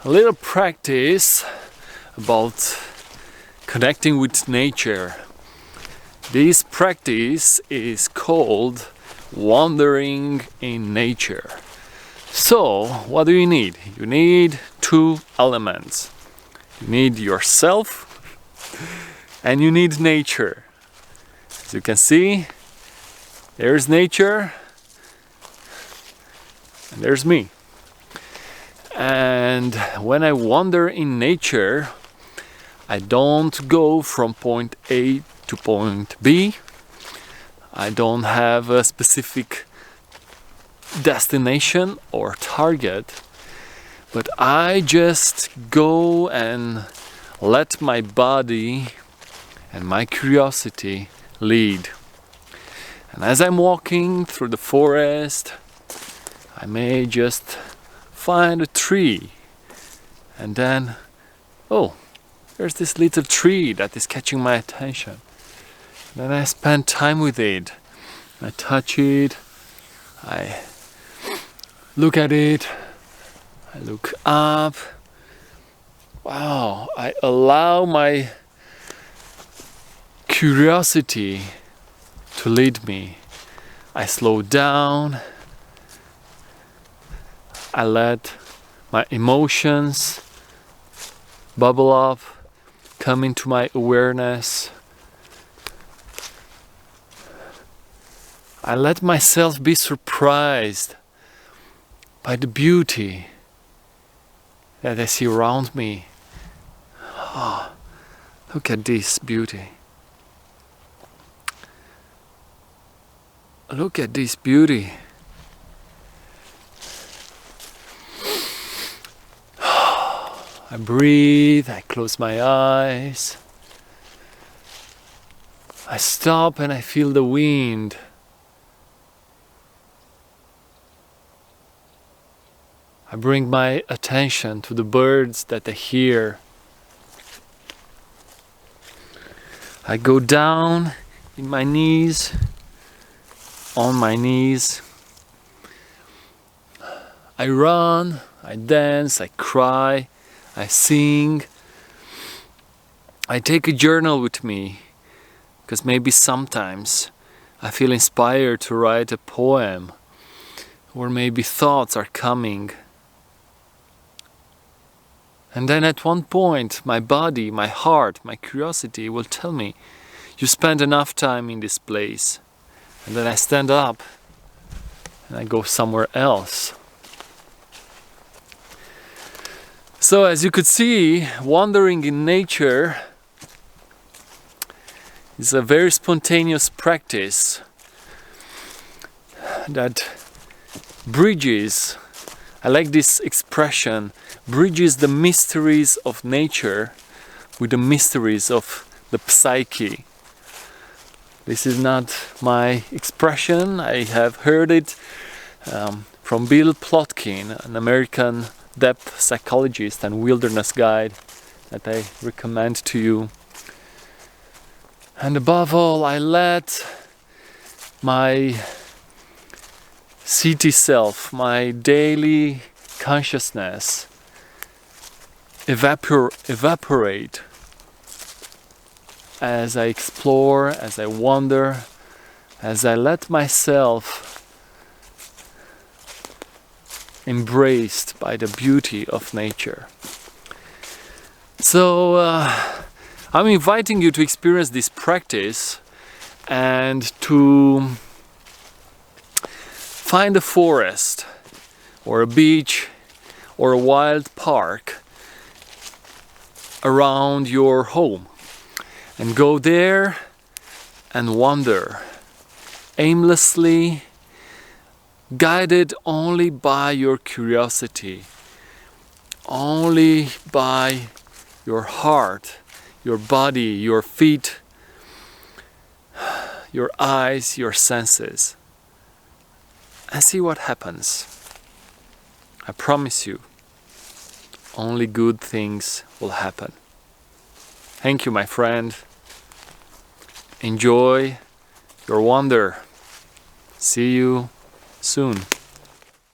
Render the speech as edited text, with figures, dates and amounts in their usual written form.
a little practice about connecting with nature. This practice is called wandering in nature. So, what do you need? You need two elements. You need yourself and you need nature. As you can see, there's nature and there's me. And when I wander in nature, I don't go from point A to point B. I don't have a specific destination or target, but I just go and let my body and my curiosity lead. And as I'm walking through the forest, I may just find a tree, and then, oh, there's this little tree that is catching my attention. Then I spend time with it. I touch it, I look at it, I look up. Wow, I allow my curiosity to lead me. I slow down. I let my emotions bubble up, come into my awareness. I let myself be surprised by the beauty that I see around me. Oh, look at this beauty. Look at this beauty. I breathe, I close my eyes. I stop and I feel the wind. I bring my attention to the birds that I hear. I go down in my knees, on my knees. I run, I dance, I cry, I sing. I take a journal with me, because maybe sometimes I feel inspired to write a poem, or maybe thoughts are coming. And then at one point, my body, my heart, my curiosity will tell me, you spent enough time in this place. And then I stand up and I go somewhere else. So as you could see, wandering in nature is a very spontaneous practice that bridges, I like this expression, bridges the mysteries of nature with the mysteries of the psyche. This is not my expression. I have heard it from Bill Plotkin, an American depth psychologist and wilderness guide that I recommend to you. And above all, I let my city self, my daily consciousness evaporate as I explore, as I wander, as I let myself embraced by the beauty of nature. So I'm inviting you to experience this practice and to find a forest or a beach or a wild park around your home and go there and wander aimlessly, guided only by your curiosity, only by your heart, your body, your feet, your eyes, your senses, and see what happens. I promise you, only good things will happen. Thank you, my friend. Enjoy your wander. See you soon.